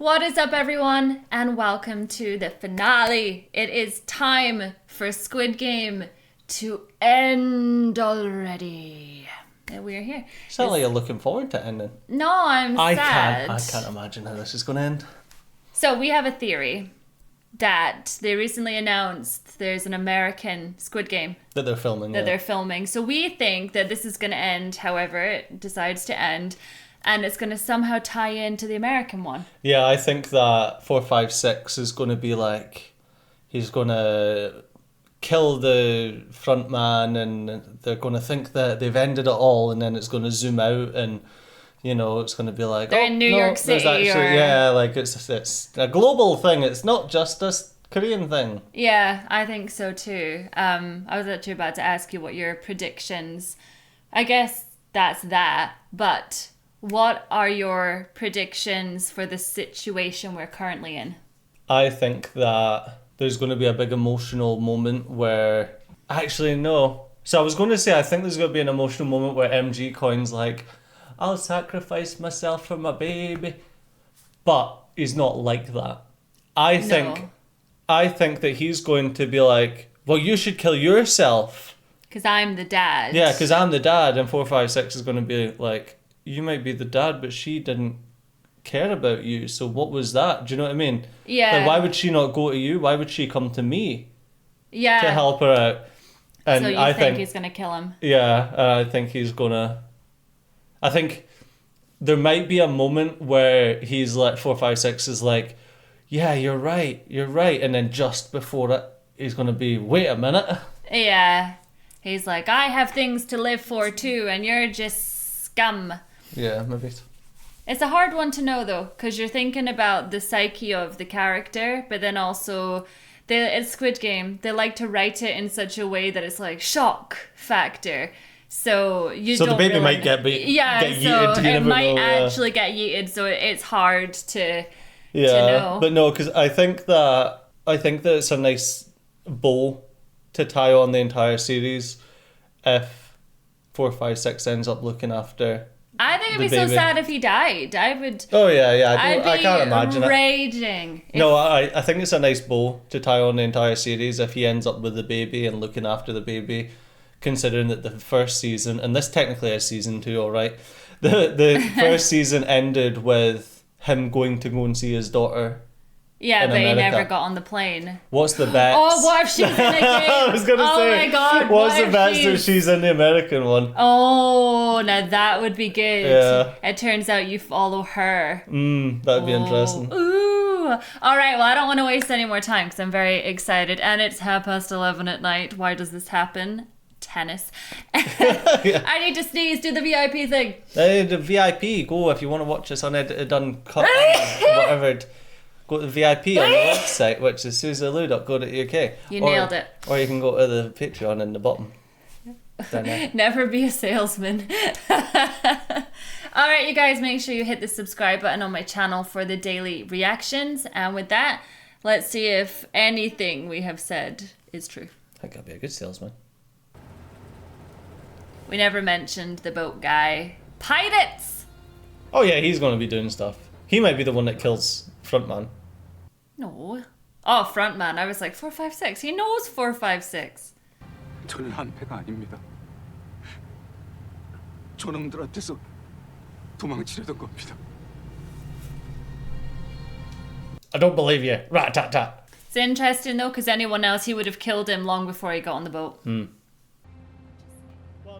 What is up, everyone, and welcome to the finale. It is time for Squid Game to end already. And we're here. Sound like you're looking forward to ending. No, I'm sad. I can't imagine how this is going to end. So we have a theory that they recently announced there's an American Squid Game That they're filming. they're filming. So we think that this is going to end however it decides to end. And it's going to somehow tie into the American one. Yeah, I think that 456 is going to be like, he's going to kill the front man and they're going to think that they've ended it all, and then it's going to zoom out and, you know, it's going to be like, they're in New York City. Yeah, like it's a global thing. It's not just a Korean thing. Yeah, I think so too. I was actually about to ask you what your predictions. I guess that's that, but what are your predictions for the situation we're currently in? I think that there's going to be a big emotional moment where... Actually, no. So I was going to say, I think there's going to be an emotional moment where MG Coin's like, I'll sacrifice myself for my baby. But he's not like that. I think that he's going to be like, well, you should kill yourself. Because I'm the dad. Yeah, because I'm the dad. And 456 is going to be like, you might be the dad, but she didn't care about you. So what was that? Do you know what I mean? Yeah. Like, why would she not go to you? Why would she come to me? Yeah. To help her out? And so you I think he's going to kill him? Yeah, I think he's gonna... I think there might be a moment where he's like, 456 is like, yeah, you're right. And then just before it, he's gonna be, wait a minute. Yeah. He's like, I have things to live for too, and you're just scum. Yeah, maybe. It's a hard one to know though, because you're thinking about the psyche of the character, but then also it's Squid Game. They like to write it in such a way that it's like shock factor. So you don't the baby really might get yeeted. So it might actually get yeeted. So it's hard to know. But no, because I think that it's a nice bow to tie on the entire series if 456 ends up looking after. I think it'd be so sad if he died. I would. Oh yeah. I can't imagine raging. No, I think it's a nice bow to tie on the entire series if he ends up with the baby and looking after the baby, considering that the first season, and this technically is season 2, all right. The first season ended with him going to go and see his daughter. Yeah, but America. he never got on the plane. What's the bet? Oh, what if she's in a game? I was going to say. Oh my God. What's the bet that she's in the American one? Oh, now that would be good. Yeah. It turns out you follow her. That would be interesting. Ooh. All right, well, I don't want to waste any more time because I'm very excited. And it's 11:30 at night. Why does this happen? Tennis. Yeah. I need to sneeze. Do the VIP thing. The VIP, go if you want to watch this unedited, uncut, whatever. Go to the VIP on the website, which is suzylu.co.uk. You nailed it. Or you can go to the Patreon in the bottom. Never be a salesman. Alright, you guys, make sure you hit the subscribe button on my channel for the daily reactions. And with that, let's see if anything we have said is true. I think I'll be a good salesman. We never mentioned the boat guy. Pirates! Oh yeah, he's going to be doing stuff. He might be the one that kills Frontman. No. Oh, frontman. I was like, 456. He knows 456. 저는 한패가 아닙니다. 저놈들한테서 도망치려던 겁니다. I don't believe you. Rat-tat-tat. It's interesting though, because anyone else, he would have killed him long before he got on the boat. Well,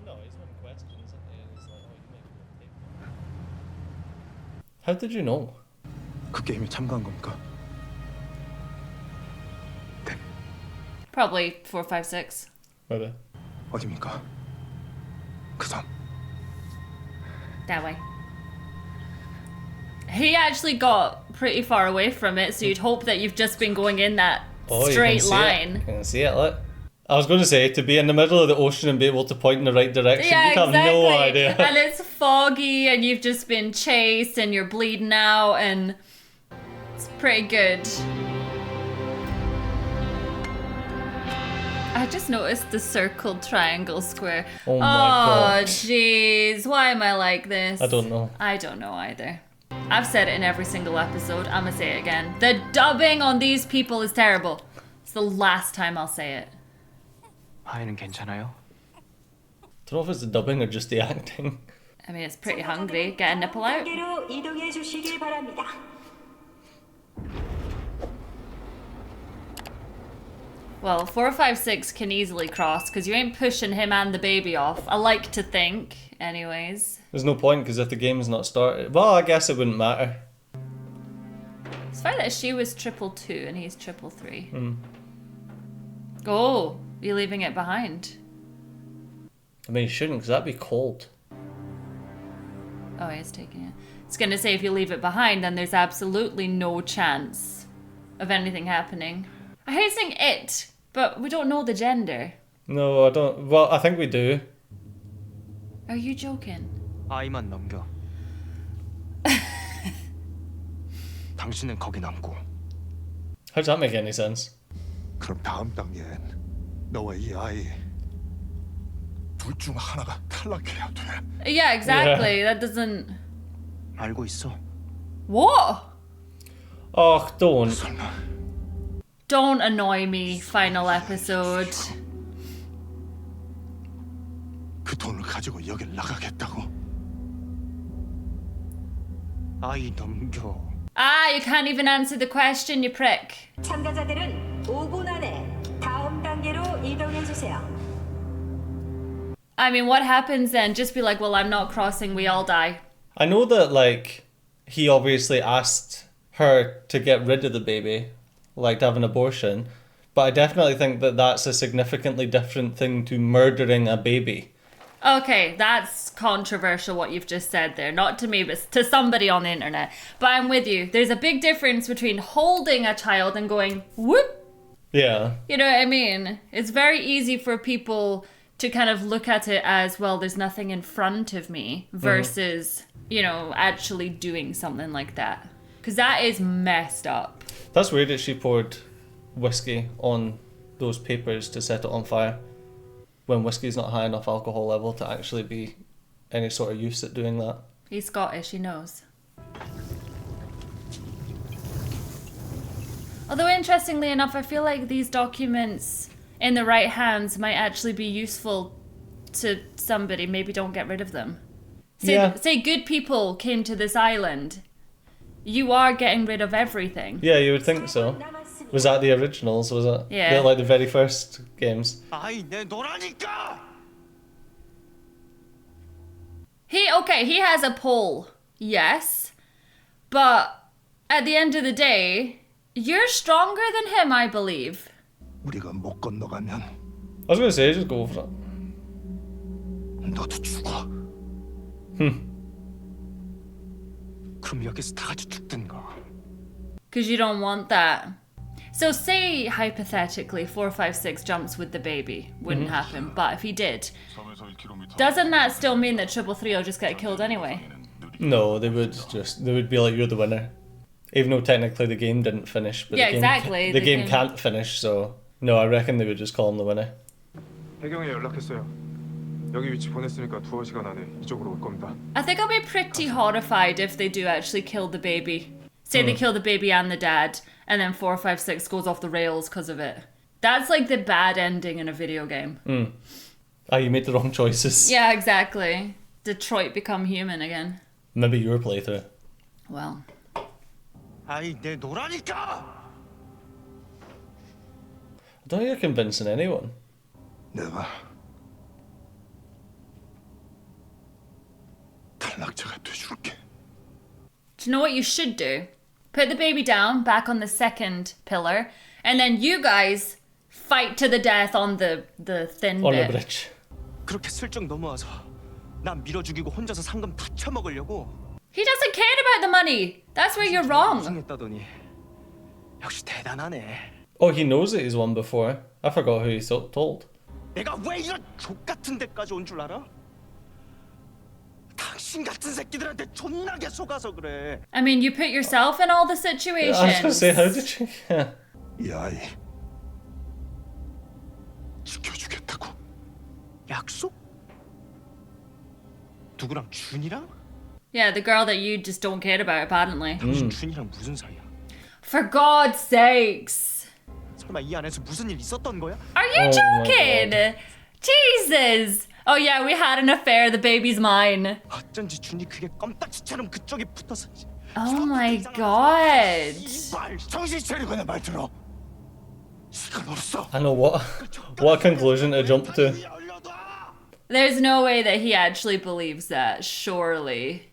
no, he's one question, isn't he? He's like, oh, you might be able to take them. How did you know? 그 게임에 참가한 겁니까? 네. Probably 456. Maybe. 어디입니까? 그 섬. That way. He actually got pretty far away from it, so you'd hope that you've just been going in that straight line. You can see it, look. I was going to say, to be in the middle of the ocean and be able to point in the right direction, Yeah, you have no idea. And it's foggy, and you've just been chased, and you're bleeding out, and it's pretty good. I just noticed the circle, triangle, square. Oh my god. Oh, jeez. Why am I like this? I don't know. I don't know either. I've said it in every single episode. I'm gonna say it again. The dubbing on these people is terrible. It's the last time I'll say it. 아이는 괜찮아요? Don't know if it's the dubbing or just the acting. I mean, it's pretty hungry. Get a nipple out. 이동해 주시기 바랍니다. Well, 4, 5, 6 can easily cross because you ain't pushing him and the baby off. I like to think, anyways. There's no point because if the game's not started, well, I guess it wouldn't matter. It's fine that she was 222 and he's 333. Oh, you're leaving it behind. I mean, you shouldn't because that'd be cold. Oh, he's taking it. It's gonna say if you leave it behind, then there's absolutely no chance of anything happening. I hate saying it, but we don't know the gender. No, I don't. Well, I think we do. Are you joking? 아이만 넘겨. 당신은 거기 남고. How does that make any sense? 그럼 다음 단계엔 너와 이 아이 둘 중 하나가 탈락해야 돼. Yeah, exactly. That doesn't... 알고 있어. What? Oh, don't. 설마 Don't annoy me, final episode. 그 돈을 가지고 여길 나가겠다고? 아이 넘겨. Ah, you can't even answer the question, you prick. 참가자들은 5분 안에 다음 단계로 이동해 주세요. I mean, what happens then? Just be like, well, I'm not crossing, we all die. I know that, like, he obviously asked her to get rid of the baby, like to have an abortion, but I definitely think that that's a significantly different thing to murdering a baby. Okay, that's controversial what you've just said there. Not to me, but to somebody on the internet. But I'm with you. There's a big difference between holding a child and going, whoop. Yeah. You know what I mean? It's very easy for people to kind of look at it as, well, there's nothing in front of me versus, you know, actually doing something like that. Because that is messed up. That's weird that she poured whiskey on those papers to set it on fire when whiskey's not high enough alcohol level to actually be any sort of use at doing that. He's Scottish, he knows. Although, interestingly enough, I feel like these documents in the right hands might actually be useful to somebody. Maybe don't get rid of them. Say good people came to this island. You are getting rid of everything. Yeah, you would think so. Was that the originals, was it? Yeah. Like the very first games. 아이 내 노라니까. He has a pull, yes. But at the end of the day, you're stronger than him, I believe. 우리가 못 건너가면 I was going to say, just go for it. 너도 죽어. 그럼 여기서 다 같이 죽든가. Because you don't want that. So say, hypothetically, 4, 5, 6 jumps with the baby. Wouldn't happen. But if he did, doesn't that still mean that 333 will just get killed anyway? No, they would be like, you're the winner. Even though technically the game didn't finish. But Yeah, the game, exactly. The game can't finish, so... No, I reckon they would just call him the winner. 해경에 연락했어요. 여기 위치 보냈으니까 2시간 안에 이쪽으로 올 겁니다. I think I'll be pretty horrified if they do actually kill the baby. Say they kill the baby and the dad, and then 4, 5, 6 goes off the rails because of it. That's like the bad ending in a video game. You made the wrong choices. Yeah, exactly. Detroit become human again. Maybe your playthrough. Well. 아이 내 노라니까. I don't think you're convincing anyone. 내가 탈락자가 돼줄게. Do you know what you should do? Put the baby down, back on the second pillar, and then you guys fight to the death on the thin On bit. the bridge. 그렇게 슬쩍 넘어와서 난 밀어 죽이고 혼자서 상금 다 쳐먹으려고. He doesn't care about the money. That's where you're wrong. 우승했다더니 역시 대단하네. Oh, he knows that he's won before. I forgot who he told. 내가 왜 이런 족 같은 데까지 온 줄 알아? 당신 같은 새끼들한테 존나게 속아서 그래. I mean, you put yourself in all the I was going to situations. say, how did you... Yeah. 이 아이 지켜주겠다고. 약속? 누구랑 준이랑? Yeah, the girl that you just don't care about, apparently. 당신 준이랑 무슨 사이야? For God's sakes. 설마 이 안에서 무슨 일 있었던 거야? Are you joking? Jesus. Oh yeah, we had an affair. The baby's mine. 어쩐지 준이 그게 껌딱지처럼 그쪽에 붙어서. Oh my God. 이발 정신 차리고 내 말 들어. 시간 없어. I know what conclusion to jump to. There's no way that he actually believes that, surely.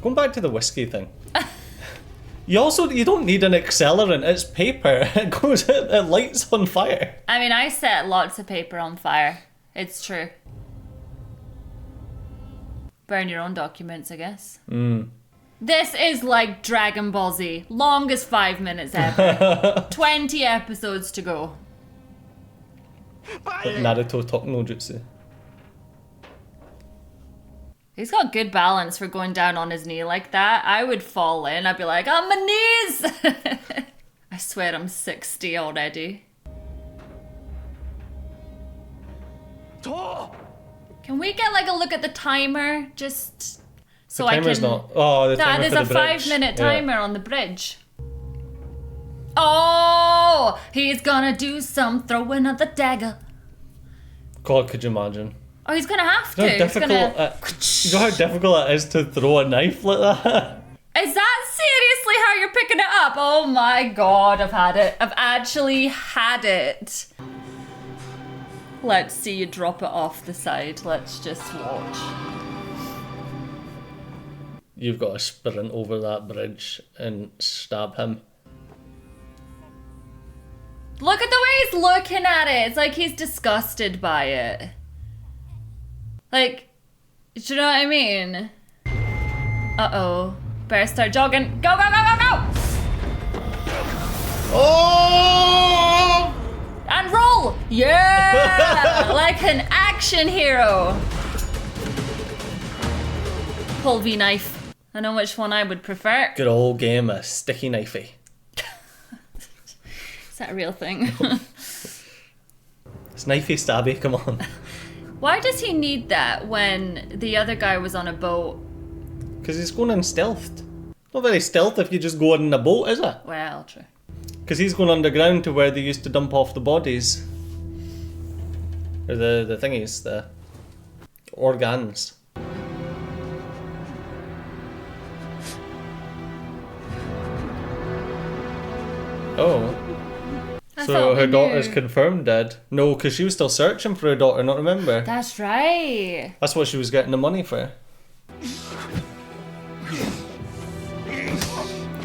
Going back to the whiskey thing. You don't need an accelerant, it's paper. It lights on fire. I mean, I set lots of paper on fire. It's true. Burn your own documents, I guess. This is like Dragon Ball Z. Longest 5 minutes ever. 20 episodes to go. Like Naruto talk no jutsu. He's got good balance for going down on his knee like that. I would fall in. I'd be like, on my knees! I swear I'm 60 already. Can we get like a look at the timer? Just so The timer's I can... not. Oh, the timer there's for a the bridge. 5-minute Yeah. timer on the bridge. Oh! He's gonna do some throwing of the dagger. God, could you imagine? Oh, he's gonna have to. You know how He's gonna... you know how difficult it is to throw a knife like that? Is that seriously how you're picking it up? Oh my God, I've had it. I've actually had it. Let's see you drop it off the side. Let's just watch. You've got to sprint over that bridge and stab him. Look at the way he's looking at it. It's like he's disgusted by it. Like, do you know what I mean? Uh-oh. Better start jogging. Go, go, go, go, go! Oh! And roll! Yeah! Like an action hero. Pull V knife. I know which one I would prefer. Good old game of sticky knifey. Is that a real thing? It's knifey stabby, come on. Why does he need that when the other guy was on a boat? Because he's going in stealthed. Not very stealth if you just go in a boat, is it? Well, true. Because he's going underground to where they used to dump off the bodies. Or the thingies, the organs. Oh. I So thought we her daughter's knew. confirmed dead. No, because she was still searching for her daughter, not remember? That's right. That's what she was getting the money for.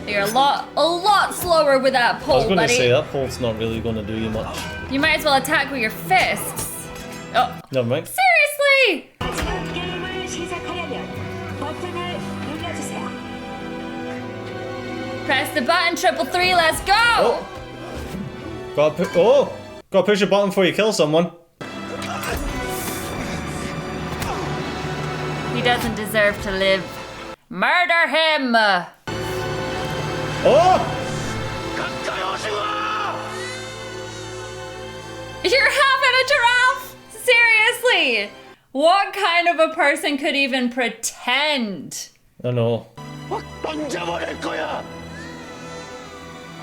You're a lot slower with that I was pole, going to buddy. say, that pole's not really going to do you much. You might as well attack with your fists. Oh, Never mind. seriously? 마지막 게임을 시작하려면 버튼을 눌러주세요. Press the button, 333, let's go! Oh! Gotta push a button before you kill someone. He doesn't deserve to live. Murder him! Oh! You're having a giraffe? Seriously? What kind of a person could even pretend? I know.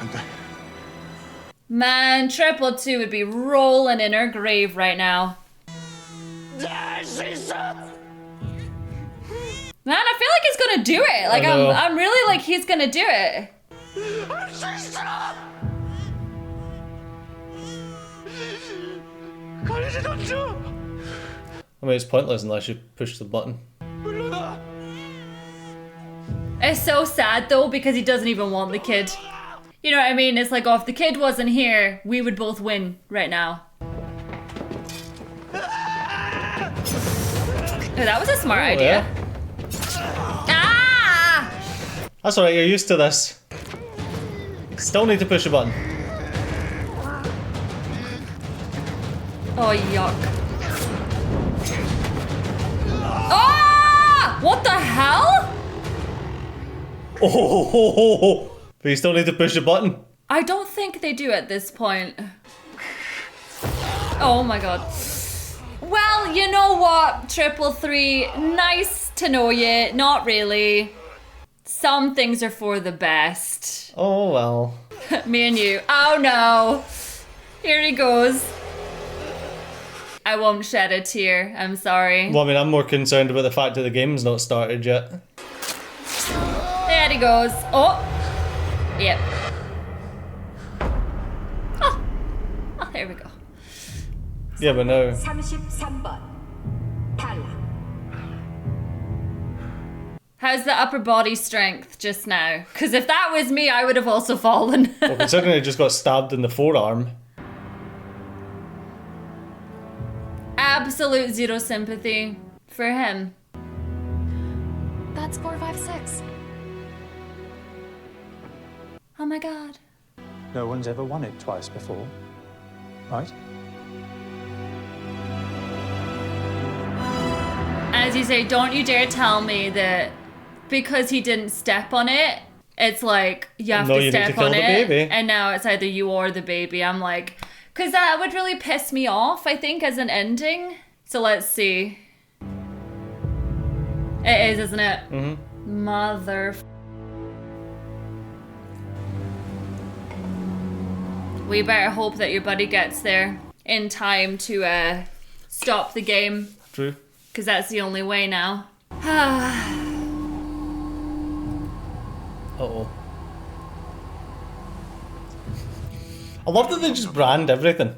안 돼. Man, 222 would be rolling in her grave right now. Man, I feel like he's gonna do it. Like, I know. I'm really like he's gonna do it. I mean, it's pointless unless you push the button. It's so sad though because he doesn't even want the kid. You know what I mean? It's like, oh, if the kid wasn't here, we would both win right now. Oh, that was a smart idea. Ah! That's alright, you're used to this. Still need to push a button. Oh, yuck. Ah! What the hell? Oh! But you still need to push a button. I don't think they do at this point. Oh my god. Well, you know what, 333, nice to know you. Not really. Some things are for the best. Oh, well. Me and you. Oh no. Here he goes. I won't shed a tear. I'm sorry. Well, I mean, I'm more concerned about the fact that the game's not started yet. There he goes. Oh. Yep. Oh. Oh, there we go. Yeah, but no. 33번 탈락. How's the upper body strength just now? Because if that was me, I would have also fallen. Well, considering he just got stabbed in the forearm. Absolute zero sympathy for him. That's 456. Oh my god. No one's ever won it twice before, right? As you say, don't you dare tell me that because he didn't step on it, it's like you have No, to you need step to kill on the it. baby. And now it's either you or the baby. I'm like, because that would really piss me off, I think, as an ending. So let's see. It is, isn't it? Mm-hmm. Mother. We better hope that your buddy gets there in time to stop the game. True. Because that's the only way now. Uh-oh. I love that they just brand everything.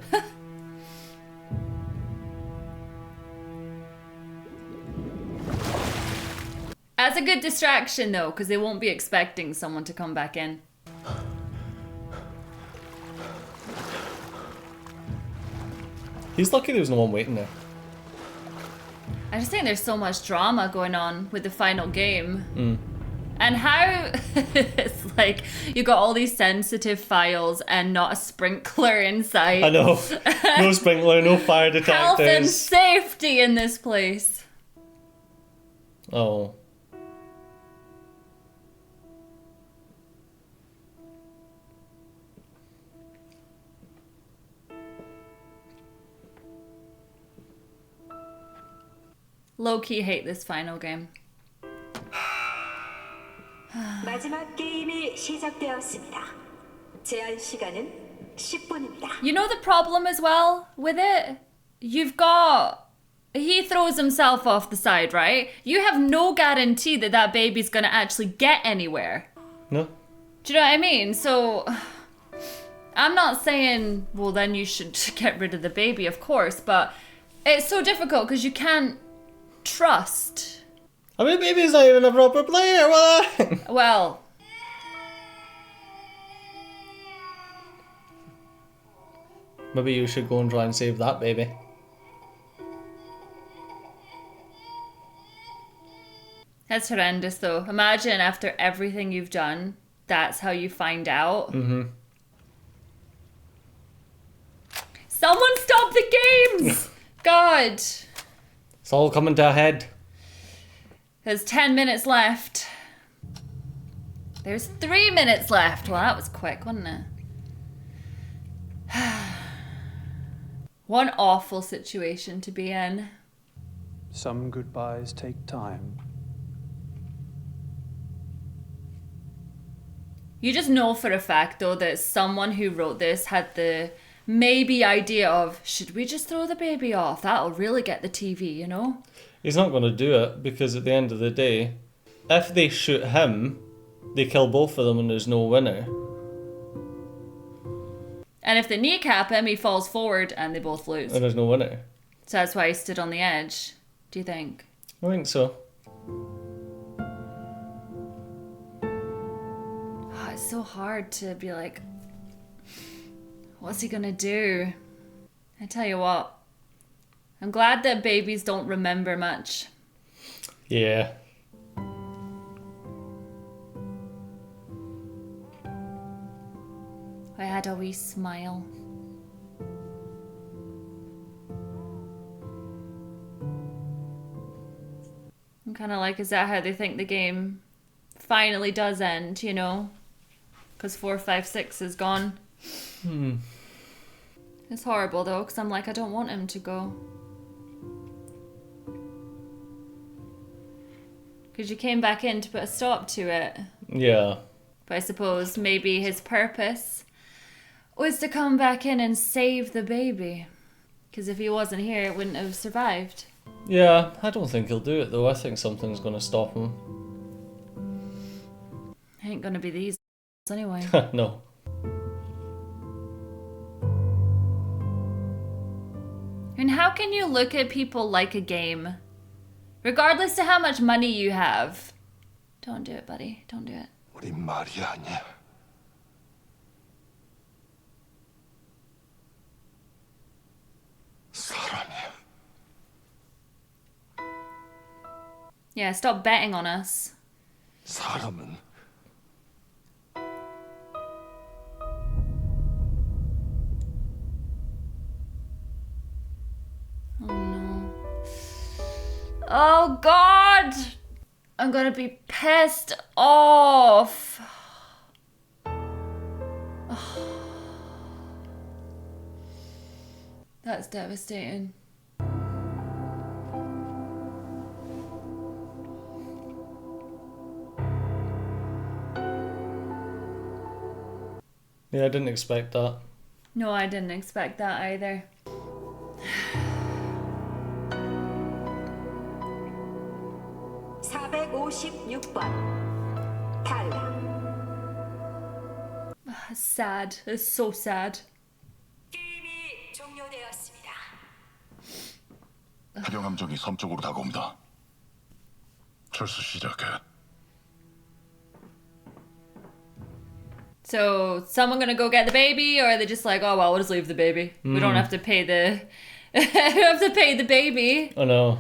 That's a good distraction though, because they won't be expecting someone to come back in. He's lucky there was no one waiting there. I just think there's so much drama going on with the final game. Mm. And how it's like you got all these sensitive files and not a sprinkler inside. I know. No sprinkler, no fire detectors. Health and safety in this place. Oh. Low-key hate this final game. 마지막 게임이 시작되었습니다. 제한 시간은 10분입니다. You know the problem as well with it? You've got... He throws himself off the side, right? You have no guarantee that that baby's gonna actually get anywhere. No. Do you know what I mean? So... I'm not saying, well, then you should get rid of the baby, of course, but it's so difficult because you can't trust. I mean, maybe he's not even a proper player. Well... Maybe you should go and try and save that baby. That's horrendous though. Imagine after everything you've done, that's how you find out. Mm-hmm. Someone stop the games! God. It's all coming to a head. There's 10 minutes left. There's 3 minutes left. Well, that was quick, wasn't it? One awful situation to be in. Some goodbyes take time. You just know for a fact, though, that someone who wrote this had the maybe idea of, should we just throw the baby off? That'll really get the TV, you know? He's not going to do it because at the end of the day, if they shoot him, they kill both of them and there's no winner. And if they kneecap him, he falls forward and they both lose. And there's no winner. So that's why he stood on the edge, do you think? I think so. Oh, it's so hard to be like, what's he gonna do? I tell you what, I'm glad that babies don't remember much. Yeah. I had a wee smile. I'm kind of like, is that how they think the game finally does end, you know? Because 456 is gone. It's horrible though, because I'm like, I don't want him to go. Because you came back in to put a stop to it. Yeah. But I suppose maybe his purpose was to come back in and save the baby. Because if he wasn't here, it wouldn't have survived. Yeah, I don't think he'll do it though. I think something's going to stop him. Ain't gonna be these anyway. No. And how can you look at people like a game? Regardless of how much money you have. Don't do it, buddy. Don't do it. 우리 말이 아니야. 사람이야. Yeah, stop betting on us. 사람은 Oh no. Oh God! I'm gonna be pissed off. That's devastating. Yeah, I didn't expect that. No, I didn't expect that either. Sad. It's so sad. 게임이 종료되었습니다. 해령 함정이 섬 쪽으로 다가옵니다. 철수 시작해. So, someone gonna go get the baby, or are they just like, oh well, we'll just leave the baby. We don't have to pay the. we don't have to pay the baby. I know.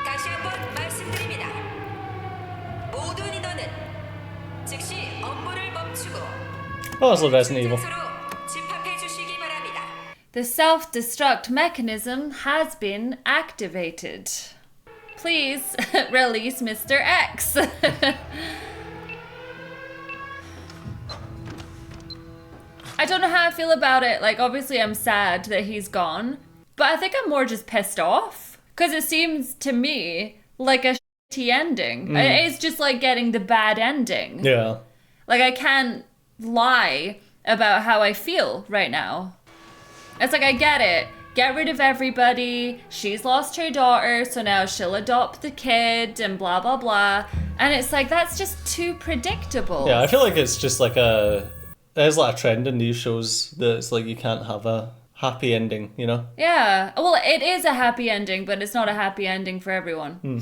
다시 한번 말씀드립니다. 모든 인원은 즉시 업무를 멈추고 Oh, it's like Resident Evil. 장소로 집합해 주시기 바랍니다. The self-destruct mechanism has been activated. Please release Mr. X. I don't know how I feel about it. Like, obviously I'm sad that he's gone, but I think I'm more just pissed off because it seems to me like a shitty ending. It's just like getting the bad ending. Yeah. Like, I can't lie about how I feel right now. It's like, I get it. Get rid of everybody. She's lost her daughter, so now she'll adopt the kid and blah, blah, blah. And it's like, that's just too predictable. Yeah, I feel like it's just like there's like a trend in these shows that it's like you can't have a happy ending, you know? Yeah. Well, it is a happy ending, but it's not a happy ending for everyone.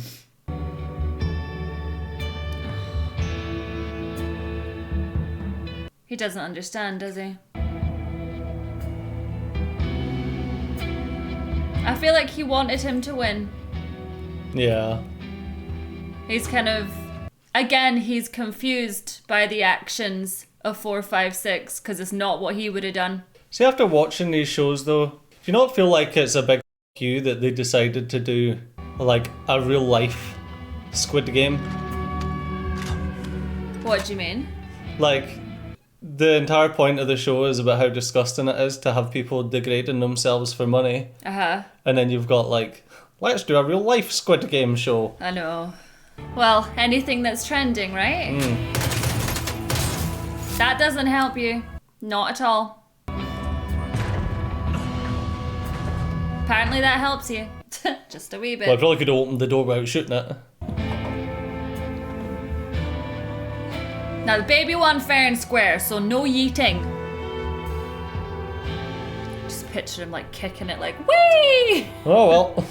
He doesn't understand, does he? I feel like he wanted him to win. Yeah. He's kind of, again, he's confused by the actions of 456 because it's not what he would have done. See, after watching these shows though, do you not feel like it's a big you that they decided to do like a real life Squid Game? What do you mean? Like, the entire point of the show is about how disgusting it is to have people degrading themselves for money. Uh-huh. And then you've got like, let's do a real life Squid Game show. I know. Well, anything that's trending, right? That doesn't help you. Not at all. Apparently that helps you. Just a wee bit. Well, I probably could have opened the door without shooting it. Now the baby won fair and square, so no yeeting. Just picture him like kicking it like, whee! Oh well.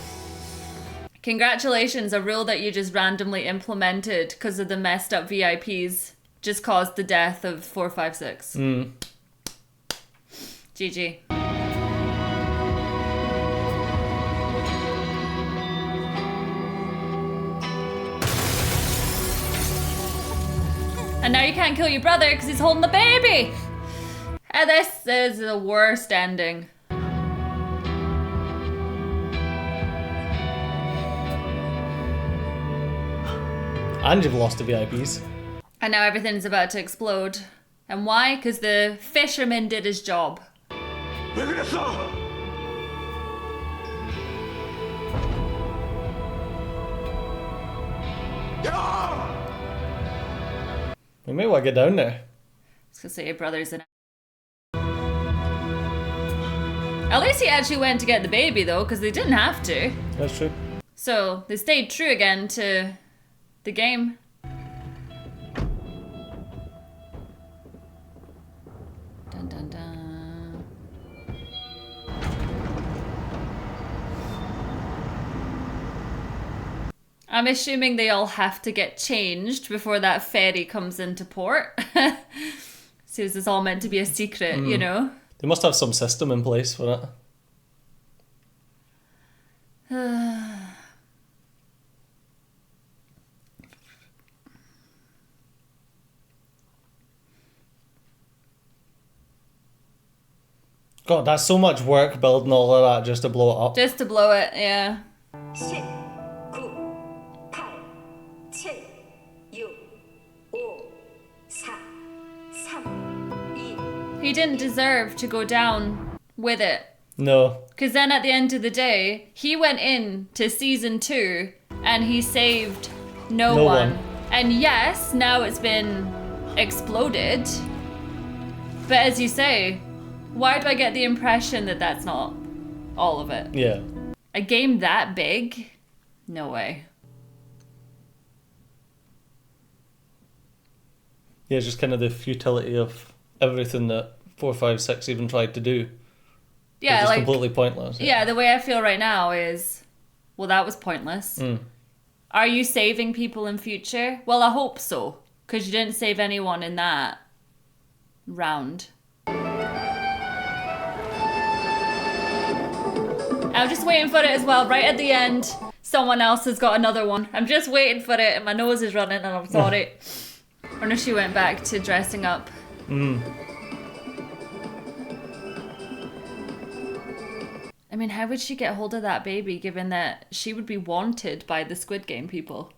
Congratulations, a rule that you just randomly implemented because of the messed up VIPs just caused the death of 456. GG. And now you can't kill your brother because he's holding the baby. And this is the worst ending. And you've lost the VIPs. And now everything's about to explode. And why? Because the fisherman did his job. 왜 그랬어? We may want to get down there. I was gonna say your brother's in. At least he actually went to get the baby though, because they didn't have to. That's true. So they stayed true again to the game. Dun dun dun. I'm assuming they all have to get changed before that ferry comes into port. So this is all meant to be a secret, you know? They must have some system in place for it. God, that's so much work building all of that just to blow it up. Just to blow it, yeah. 10, 9, 8, 7, 6, 5, 4, 3, 2. He didn't deserve to go down with it. No. Because then at the end of the day, he went in to season 2 and he saved no one. And yes, now it's been exploded. But as you say, why do I get the impression that that's not all of it? Yeah. A game that big? No way. Yeah, just kind of the futility of everything that 4, 5, 6 even tried to do. Yeah, It's like completely pointless. yeah, the way I feel right now is, well, that was pointless. Are you saving people in future? Well, I hope so, because you didn't save anyone in that round. I'm just waiting for it as well. Right at the end, someone else has got another one. I'm just waiting for it, and my nose is running, and I'm sorry. I wonder if she went back to dressing up. I mean, how would she get hold of that baby, given that she would be wanted by the Squid Game people?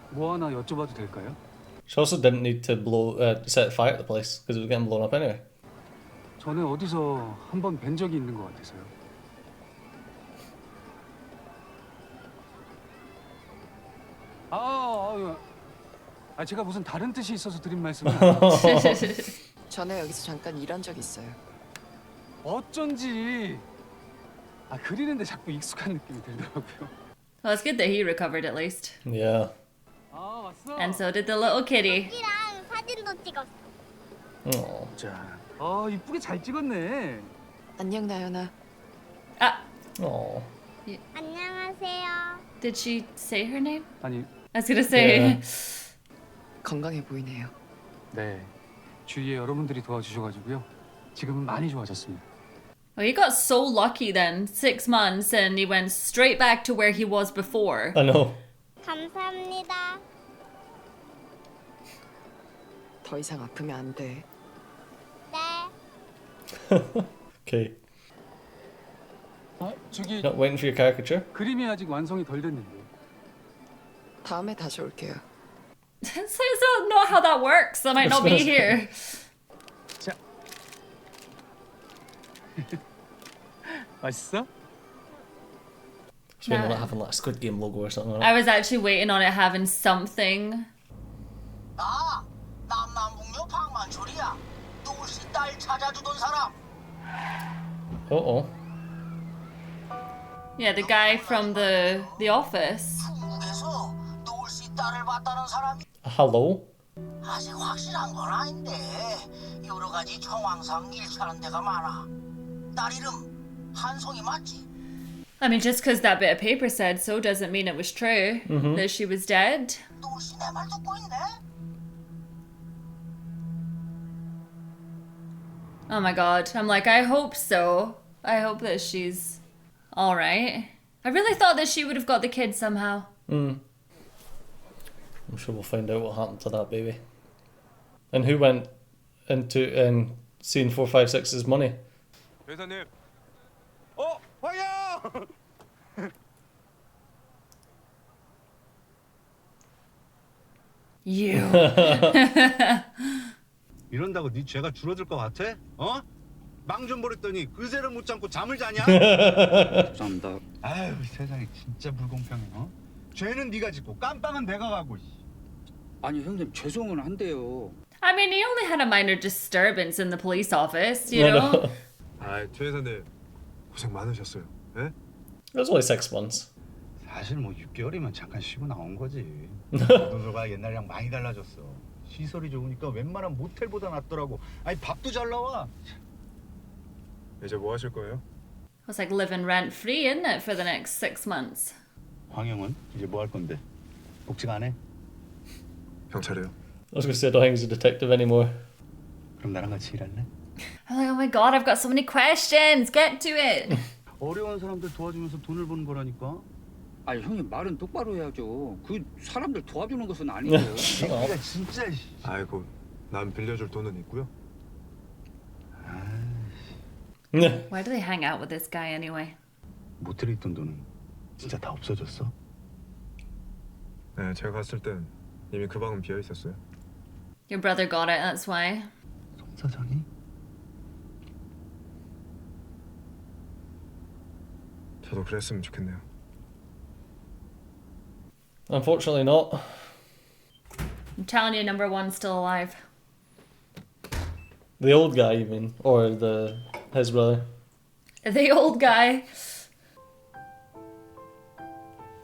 뭐 하나 여쭤봐도 될까요? She also didn't need to set fire to the place because it was getting blown up anyway. 전에 어디서 한 번 뵌 적이 있는 것 같아서요. 제가 무슨 다른 뜻이 있어서 드린 말씀은 전에 여기서 잠깐 일한 적 있어요. 어쩐지 그리는데 자꾸 익숙한 느낌이 들더라고요. Well, it's good that he recovered at least. Yeah. 왔어. And so did the little kitty. 이랑 사진도 찍었어. Oh. 자, 이쁘게 잘 찍었네. 안녕 나연아. Ah, Oh. 안녕하세요. did she say her name? 아니, I was gonna say. Yeah. 건강해 보이네요. 네. 주위에 여러분들이 도와주셔가지고요. 지금은 많이 좋아졌습니다. Well, he got so lucky then. 6 months and he went straight back to where he was before. I know. 감사합니다. 더 이상 아프면 안 돼. 네. Okay. 저기 Not waiting for your caricature? 그림이 아직 완성이 덜 됐는데. 다음에 다시 올게요. That's not how that works. I might not be here. 자. 맛있어? Just waiting on it having like a Squid Game logo or something like I that. was actually waiting on it having something. 남남북녀 방만철이야. 노을씨 딸 찾아주던 사람. Uh-oh. Yeah, the guy from the office. 중국에서 노을씨 딸을 봤다는 사람이 Hello? 아직 확실한 건 아닌데 여러 가지 정황상 일치하는 데가 많아. 딸 이름 한송이 맞지? I mean, just because that bit of paper said so doesn't mean it was true that she was dead. 노을씨 내 말 듣고 있네? Oh my god. I'm like, I hope so. I hope that she's alright. I really thought that she would have got the kid somehow. I'm sure we'll find out what happened to that baby. And who went into seeing 456's money? 회사님. 황영! You. 이런다고 네 죄가 줄어들 것 같아? 어? 망 좀 버렸더니 그새를 못 참고 잠을 자냐? 죄송합니다. 아유 세상에 진짜 불공평해. 어? 죄는 네가 짓고 깜빵은 내가 가고. 아니 형님 죄송은 한데요. I mean, he only had a minor disturbance in the police office, you know? 아, 최 회사님 고생 많으셨어요. 예? It was only 6 months. 사실 뭐 6개월이면 잠깐 쉬고 나온 거지. 노조가 옛날이랑 많이 달라졌어. 시설이 좋으니까 웬만한 모텔보다 낫더라고. 아니 밥도 잘 나와. 이제 뭐 하실 거예요? It's like living rent free, isn't it, for the next 6 months? 황영은 이제 뭐 할 건데? 복직 안 해? 경찰이요. I was going to say I don't think he's a detective anymore. 그럼 나랑 같이 일할래? I'm like, oh my god, I've got so many questions. Get to it. 어려운 사람들 도와주면서 돈을 버는 거라니까. 아니 형님 말은 똑바로 해야죠. 그 사람들 도와주는 것은 아니에요. 내가 진짜. 아이고, 남 빌려줄 돈은 있고요. Why do they hang out with this guy anyway? 모텔에 있던 돈은 진짜 다 없어졌어? 네, 제가 갔을 땐 이미 그 방은 비어 있었어요. Your brother got it, that's why. 송 사장이? 저도 그랬으면 좋겠네요. Unfortunately not. I'm telling you, number one's still alive. The old guy, you mean? Or his brother? The old guy.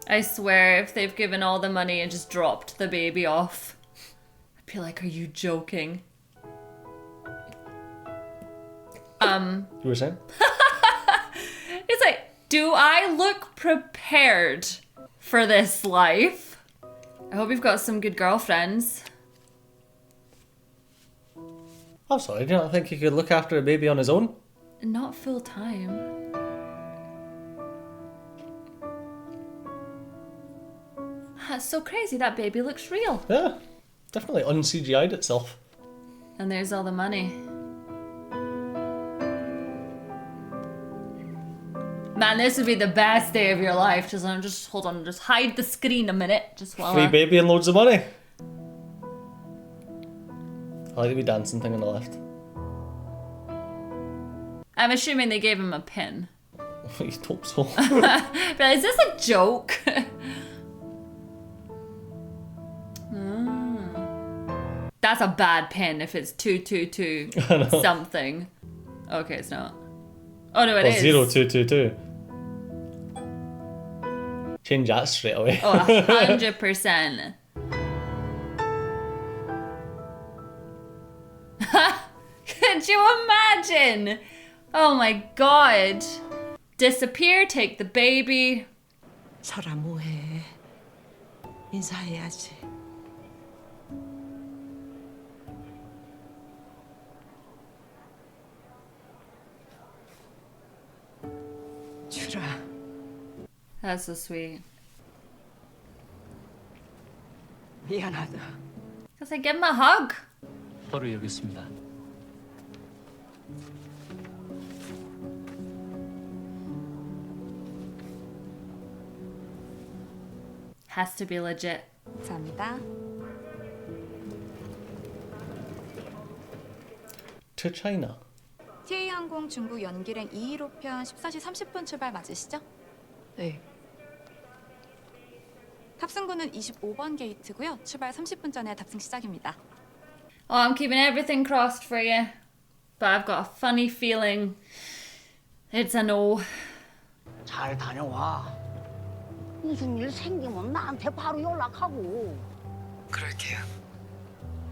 I swear, if they've given all the money and just dropped the baby off, I'd be like, are you joking? You were saying? It's like, do I look prepared for this life? I hope you've got some good girlfriends. I'm sorry, do you not think he could look after a baby on his own? Not full time. That's so crazy, that baby looks real. Yeah, definitely un-CGI'd itself. And there's all the money. Man, this would be the best day of your life. Just hold on, just hide the screen a minute. Just while Free baby and loads of money. I like the wee dancing thing on the left. I'm assuming they gave him a pin. You hope so. But is this a joke? That's a bad pin if it's 222 something. Okay, it's not. Oh no, it is. 0222. Change that straight away. Oh, 100%. Could you imagine? Oh my god. Disappear, take the baby. 설아 뭐해? 인사해야지. 주라. That's so sweet. 미안하다. Cause I give him a hug. 서류 여기 있습니다. Has to be legit. 감사합니다. To China. TA항공 중국 연기행 215편 14시 30분 출발 맞으시죠? 네. 탑승구는 25번 게이트고요. 출발 30분 전에 탑승 시작입니다. Oh, I'm keeping everything crossed for you. But I've got a funny feeling it's a no. 잘 다녀와. 무슨 일 생기면 나한테 바로 연락하고. 그럴게요.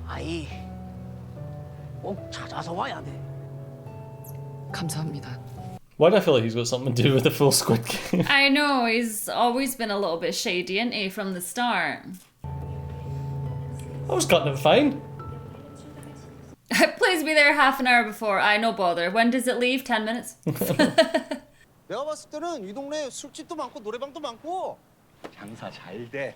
아이, 꼭 찾아서 와야 돼. 감사합니다. Why do I feel like he's got something to do with the full Squid Game? I know, he's always been a little bit shady, isn't he, from the start? I was cutting it fine. Please be there half an hour before. No bother. When does it leave? 10 minutes? 내가 봤을 때는 이 동네에 술집도 많고 노래방도 많고 장사 잘 돼.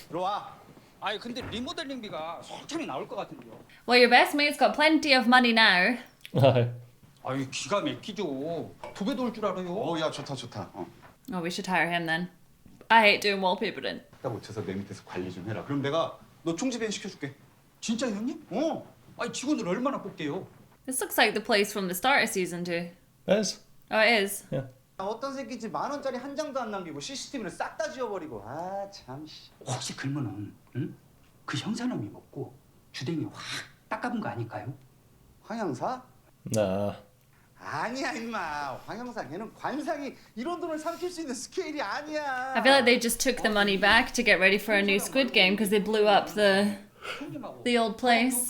들어와. 아니 근데 리모델링비가 솔직히 나올 것 같은데요. Well, your best mate's got plenty of money now. 아유 기가 막히죠. 두 배도 올 줄 알아요. 야 좋다 좋다. Oh, we should hire him then. I hate doing wallpapering. 딱 고쳐서 내 밑에서 관리 좀 해라. 그럼 내가 너 총집행 시켜줄게. 진짜 형님? 어. 아니 직원을 얼마나 뽑게요? This looks like the place from the start of season 2. It is. Oh, it is. Yeah. 어떤 새끼지 10,000원짜리 한 장도 안 남기고 CCTV를 싹 다 지워버리고 아 참. 혹시 그러면은 응? 그 형사놈이 먹고 주댕이 확 닦아본 거 아닐까요? 황 형사? Nah. 아니야 임마. 황 형사 걔는 관상이 이런 돈을 삼킬 수 있는 스케일이 아니야. I feel like they just took the money back to get ready for a new Squid Game because they blew up the old place.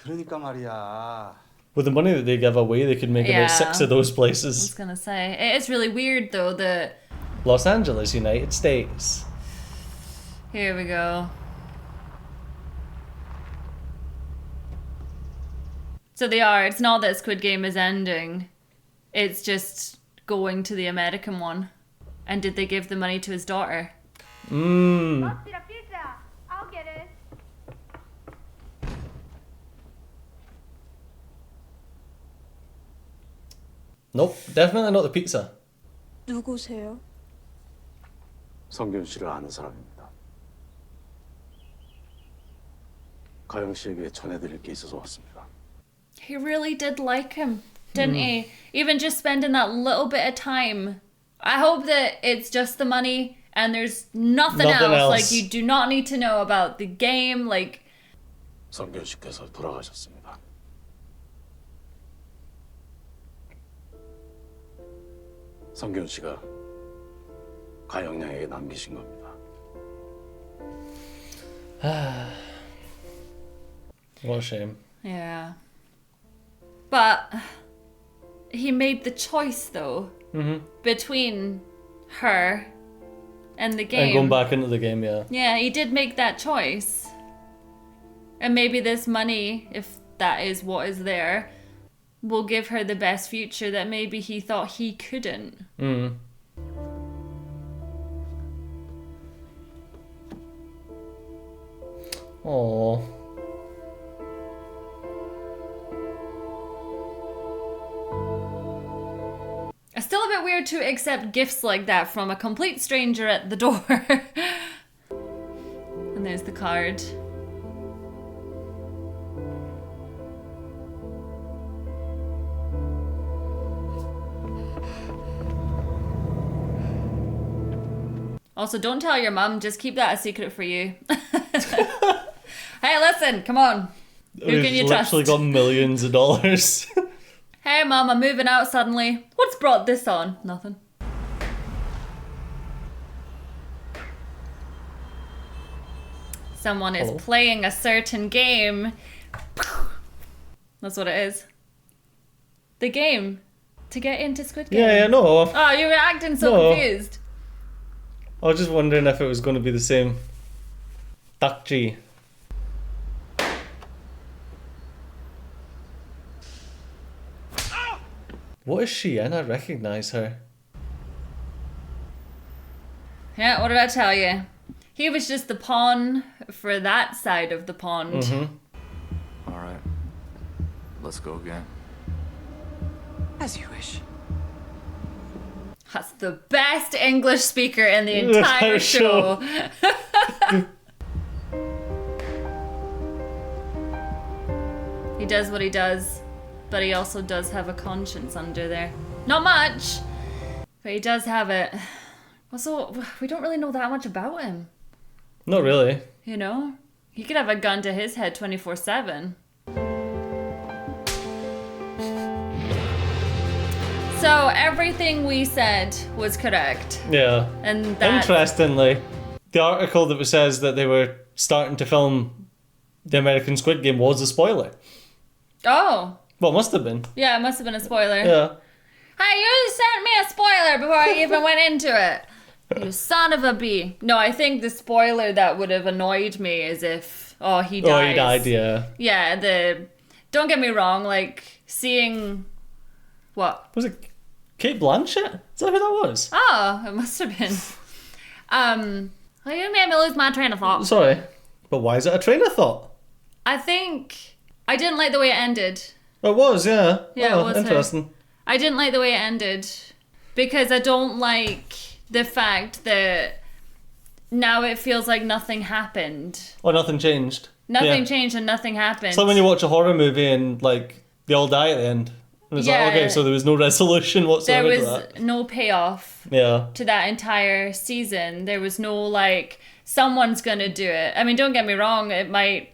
그러니까 말이야. With the money that they give away, they could make about 6 of those I was places. gonna say. It is really weird though that... Los Angeles, United States. Here we go. So they are. It's not that Squid Game is ending. It's just going to the American one. And did they give the money to his daughter? Mmm. I'll get it. Nope, definitely not the pizza. 누구세요? 성균 씨를 아는 사람입니다. 가영 씨에게 전해드릴 게 있어서 왔습니다. He really did like him, didn't he? Even just spending that little bit of time. I hope that it's just the money and there's nothing else. Like, you do not need to know about the game. Like, 성균 씨께서 돌아가셨습니다. 성균 씨가 가영 양에게 남기신 겁니다. What a shame. yeah. But he made the choice though between her and the game. And going back into the game, yeah. Yeah, he did make that choice. And maybe this money, if that is what is there, will give her the best future that maybe he thought he couldn't. Mm. Oh. It's still a bit weird to accept gifts like that from a complete stranger at the door. And there's the card. Also, don't tell your mum, just keep that a secret for you. Hey, listen, come on. Who can you trust? Literally got millions of dollars. Hey, mum, I'm moving out suddenly. What's brought this on? Nothing. Someone is playing a certain game. That's what it is. The game. To get into Squid Game. Yeah, no. Oh, you were acting so confused. I was just wondering if it was going to be the same. Dakji. What is she in? I recognise her. Yeah, what did I tell you? He was just the pawn for that side of the pond. All right. Let's go again. As you wish. That's the best English speaker in the entire show. He does what he does, but he also does have a conscience under there. Not much, but he does have it. Also, we don't really know that much about him. Not really. You know? He could have a gun to his head 24/7. So everything we said was correct. Yeah. And that... Interestingly, the article that says that they were starting to film the American Squid Game was a spoiler. Oh. Well, it must have been. Yeah, it must have been a spoiler. Yeah. Hey, you sent me a spoiler before I even went into it. You son of a bee. No, I think the spoiler that would have annoyed me is if, he dies. Oh, he died, yeah. Yeah, don't get me wrong, like, seeing... What? Was it Kate Blanchett? Is that who that was? Oh, it must have been. Well, you made me lose my train of thought. Sorry. But why is it a train of thought? I think... I didn't like the way it ended. It was, yeah. Yeah, it was interesting. I didn't like the way it ended. Because I don't like the fact that now it feels like nothing happened. Oh, nothing changed. Nothing changed and nothing happened. It's like when you watch a horror movie and, like, They all die at the end. And it's Yeah. like, okay, so there was no resolution whatsoever There to was that. no payoff Yeah. to that entire season. There was no like, someone's gonna do it. I mean, don't get me wrong, it might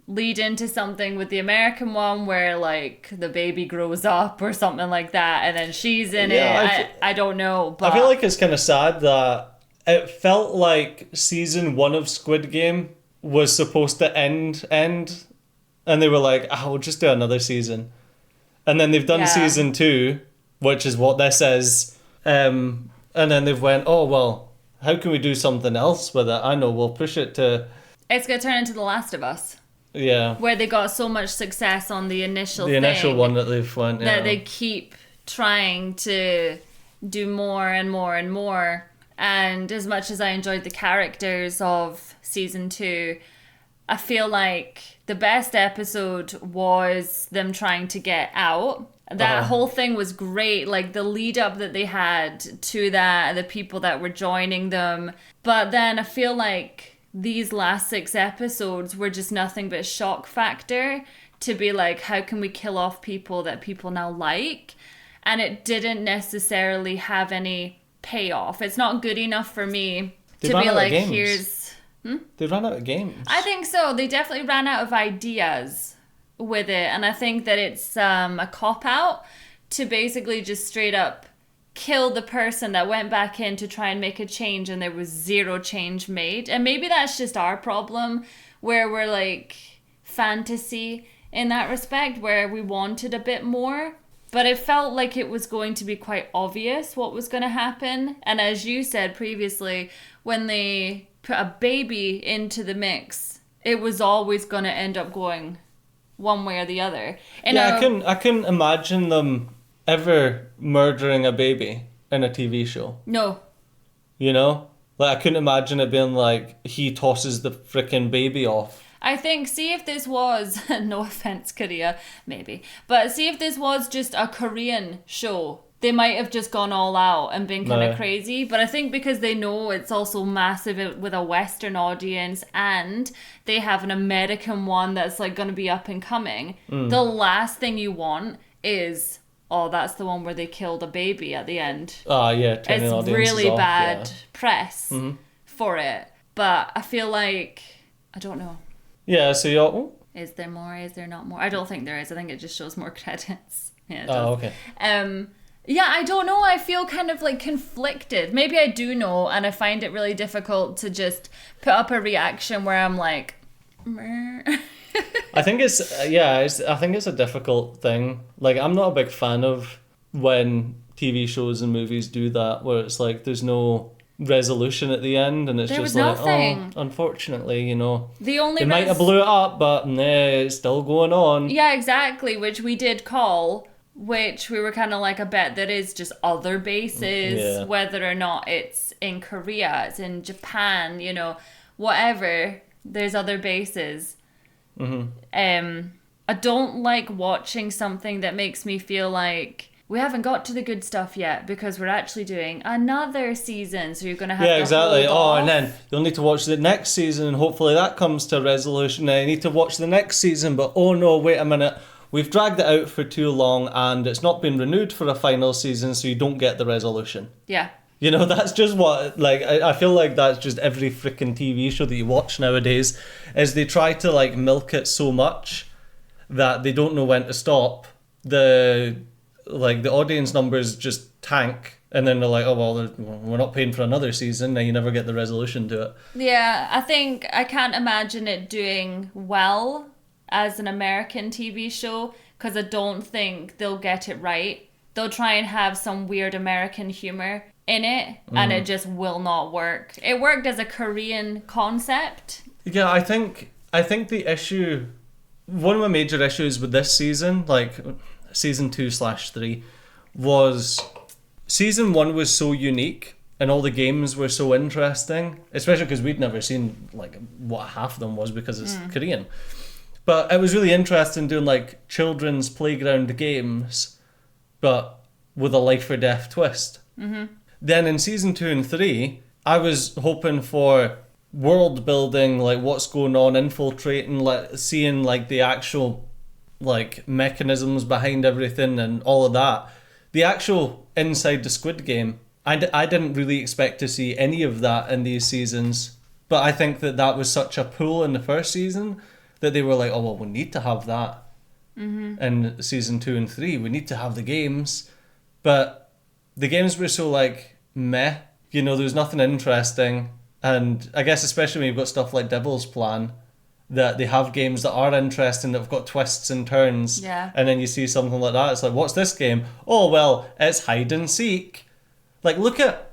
lead into something with the American one where like the baby grows up or something like that and then she's in it. I don't know, but I feel like it's kind of sad that it felt like season 1 of Squid Game was supposed to end, and they were like, we'll just do another season. And then they've done season 2, which is what this is. And then they've went, oh, well, how can we do something else with it? I know, we'll push it to... it's gonna turn into The Last of Us. Yeah. Where they got so much success on the initial one that they've went, that they keep trying to do more and more and more. And as much as I enjoyed the characters of season 2, I feel like the best episode was them trying to get out. That whole thing was great, like the lead up that they had to that, the people that were joining them. But then I feel like these last 6 episodes were just nothing but shock factor to be like, how can we kill off people that people now like? And it didn't necessarily have any payoff. It's not good enough for me to be like, here's... They ran out of games. I think so. They definitely ran out of ideas with it. And I think that it's a cop-out to basically just straight up kill the person that went back in to try and make a change and there was zero change made. And maybe that's just our problem where we're like fantasy in that respect, where we wanted a bit more. But it felt like it was going to be quite obvious what was going to happen. And as you said previously, when they put a baby into the mix, it was always going to end up going one way or the other. And I couldn't imagine them ever murdering a baby in a TV show. No. You know? Like, I couldn't imagine it being like, he tosses the freaking baby off. I think, see if this was, no offense, Korea, maybe, but see if this was just a Korean show, they might have just gone all out and been kind of crazy. But I think because they know it's also massive with a Western audience and they have an American one that's like going to be up and coming, the last thing you want is... that's the one where they killed a baby at the end. It's really bad press for it. But I feel like, I don't know. Yeah, so you're... Is there more? Is there not more? I don't think there is. I think it just shows more credits. Yeah, it does. Okay. Yeah, I don't know. I feel kind of like conflicted. Maybe I do know, and I find it really difficult to just put up a reaction where I'm like... I think I think it's a difficult thing. Like, I'm not a big fan of when TV shows and movies do that, where it's like there's no resolution at the end, and it's there just was like, nothing. Unfortunately, you know, the only they might have blew it up, but it's still going on. Yeah, exactly. Which we did call, which we were kind of like, I bet there is just other bases, whether or not it's in Korea, it's in Japan, you know, whatever. There's other bases. I don't like watching something that makes me feel like we haven't got to the good stuff yet because we're actually doing another season, so you're going to have to exactly. hold off. And then you'll need to watch the next season, and hopefully that comes to a resolution. Then you need to watch the next season, but oh no, wait a minute, we've dragged it out for too long and it's not been renewed for a final season, so you don't get the resolution. Yeah. You know, that's just what, like, I feel like that's just every freaking TV show that you watch nowadays, is they try to, like, milk it so much that they don't know when to stop. The audience numbers just tank, and then they're like, oh, well, we're not paying for another season, and you never get the resolution to it. Yeah, I can't imagine it doing well as an American TV show, because I don't think they'll get it right. They'll try and have some weird American humor in it, and it just will not work. It worked as a Korean concept. Yeah, I think the issue, one of my major issues with this season, like season 2/3, was season 1 was so unique and all the games were so interesting, especially because we'd never seen like what half of them was because it's Korean. But it was really interesting doing like children's playground games, but with a life or death twist. Then in season 2 and 3, I was hoping for world building, like what's going on, infiltrating, like seeing like the actual like mechanisms behind everything and all of that. The actual inside the Squid Game, I didn't really expect to see any of that in these seasons, but I think that was such a pull in the first season that they were like, oh, well, we need to have that in season 2 and 3. We need to have the games. But the games were so like meh, you know, there was nothing interesting. And I guess especially when you've got stuff like Devil's Plan, that they have games that are interesting, that have got twists and turns. Yeah. And then you see something like that, it's like, what's this game? Oh, well, it's hide and seek. Like, look at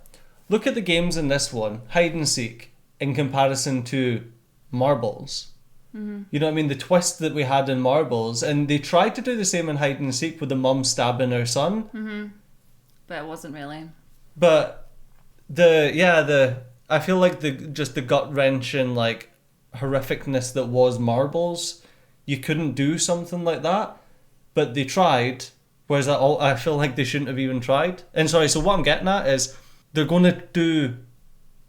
the games in this one, hide and seek, in comparison to Marbles. You know what I mean? The twist that we had in Marbles, and they tried to do the same in hide and seek with the mum stabbing her son. But it wasn't really. But I feel like the gut wrenching like horrificness that was Marbles, you couldn't do something like that. But they tried, whereas I feel like they shouldn't have even tried. And sorry, so what I'm getting at is they're going to do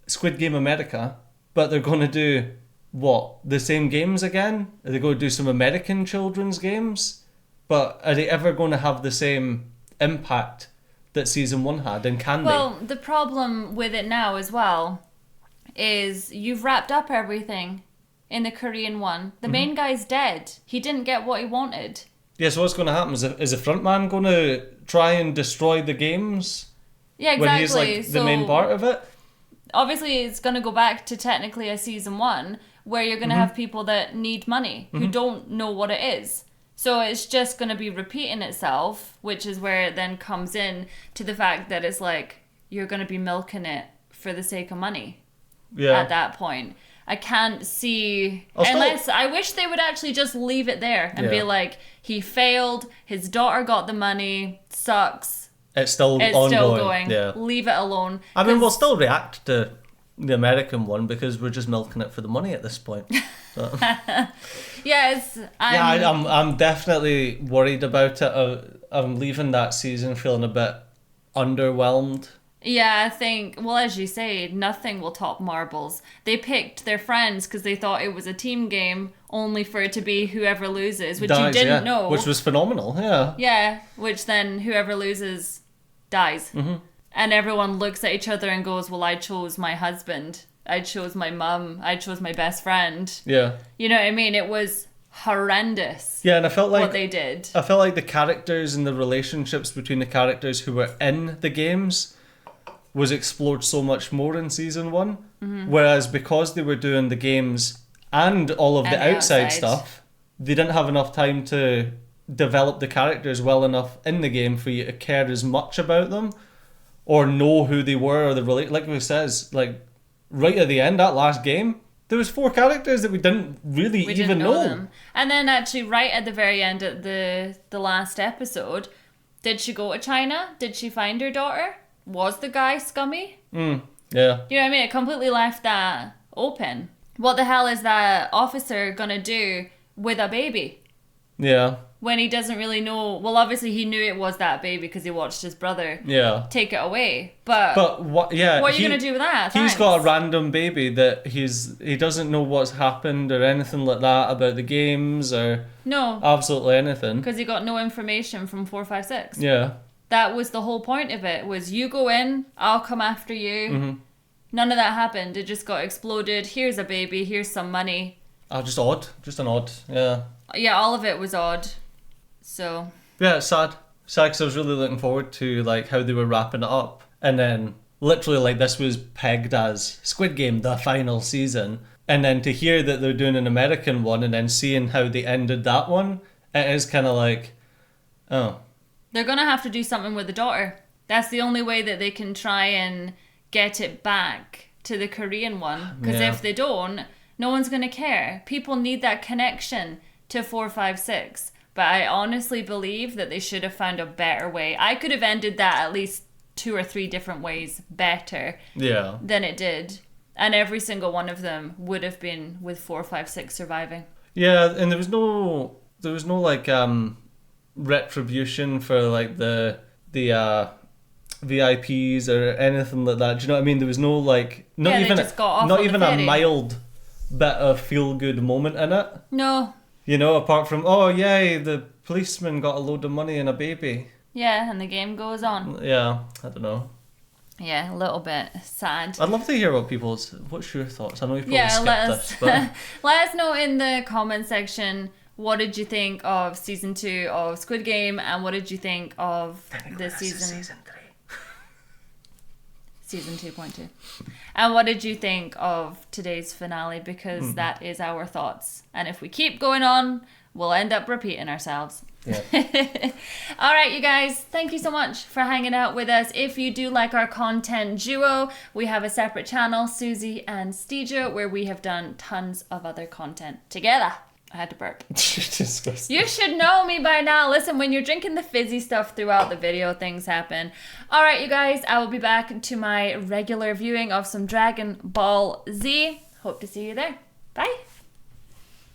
Squid Game America, but they're going to do what? The same games again? Are they going to do some American children's games? But are they ever going to have the same impact that season 1 had, and can Well, the problem with it now as well is you've wrapped up everything in the Korean one. The main guy's dead. He didn't get what he wanted. Yeah, so what's going to happen? Is the front man going to try and destroy the games? Yeah, exactly. When he's like the main part of it? Obviously, it's going to go back to technically a season 1 where you're going to have people that need money who don't know what it is. So it's just going to be repeating itself, which is where it then comes in to the fact that it's like you're going to be milking it for the sake of money. Yeah. At that point, I can't see unless I wish they would actually just leave it there and be like, he failed, his daughter got the money, sucks. It's still ongoing. Yeah. Leave it alone. I mean, we'll still react to the American one because we're just milking it for the money at this point. So. Yes. I'm definitely worried about it. I'm leaving that season feeling a bit underwhelmed. Yeah, I think, well, as you say, nothing will top Marbles. They picked their friends because they thought it was a team game, only for it to be whoever loses, which you didn't know. Which was phenomenal, yeah. Yeah, which then whoever loses dies. And everyone looks at each other and goes, well, I chose my husband. I chose my mum. I chose my best friend. Yeah. You know what I mean? It was horrendous. Yeah, and I felt like what they did. I felt like the characters and the relationships between the characters who were in the games was explored so much more in season 1. Whereas because they were doing the games and all of the outside stuff, they didn't have enough time to develop the characters well enough in the game for you to care as much about them or know who they were, or the like we says, like right at the end, that last game, there was 4 characters that we didn't really even know them. And then actually right at the very end of the last episode, did she go to China? Did she find her daughter? Was the guy scummy? Yeah. You know what I mean? It completely left that open. What the hell is that officer gonna do with a baby? Yeah. When he doesn't really know. Well, obviously he knew it was that baby because he watched his brother take it away. But what? Yeah. What are you gonna do with that? He's got a random baby that he doesn't know what's happened or anything like that about the games or absolutely anything. Because he got no information from 456. Yeah. That was the whole point of it, was you go in, I'll come after you. None of that happened. It just got exploded. Here's a baby, here's some money. Just odd. Just an odd, yeah. Yeah, all of it was odd. So... Yeah, it's sad. Sad because I was really looking forward to like how they were wrapping it up. And then literally like this was pegged as Squid Game, the final season. And then to hear that they're doing an American one and then seeing how they ended that one, it is kind of like, oh... They're going to have to do something with the daughter. That's the only way that they can try and get it back to the Korean one. Because if they don't, no one's going to care. People need that connection to 456. But I honestly believe that they should have found a better way. I could have ended that at least 2 or 3 different ways better than it did. And every single one of them would have been with 456 surviving. Yeah, and there was no like... retribution for like the VIPs or anything like that. Do you know what I mean? There was no like not even a mild bit of feel good moment in it. No. You know, apart from, oh, yay, the policeman got a load of money and a baby. Yeah, and the game goes on. Yeah, I don't know. Yeah, a little bit sad. I'd love to hear what people's... What's your thoughts? I know you've probably skipped let this, us, but... let us know in the comment section, what did you think of season 2 of Squid Game, and what did you think of this season? Season 2.2. And what did you think of today's finale? Because that is our thoughts. And if we keep going on, we'll end up repeating ourselves. Yeah. All right, you guys, thank you so much for hanging out with us. If you do like our content duo, we have a separate channel, Suzy and Steejo, where we have done tons of other content together. I had to burp. Disgusting. You should know me by now. Listen, when you're drinking the fizzy stuff throughout the video, things happen. All right, you guys, I will be back to my regular viewing of some Dragon Ball Z. Hope to see you there. Bye.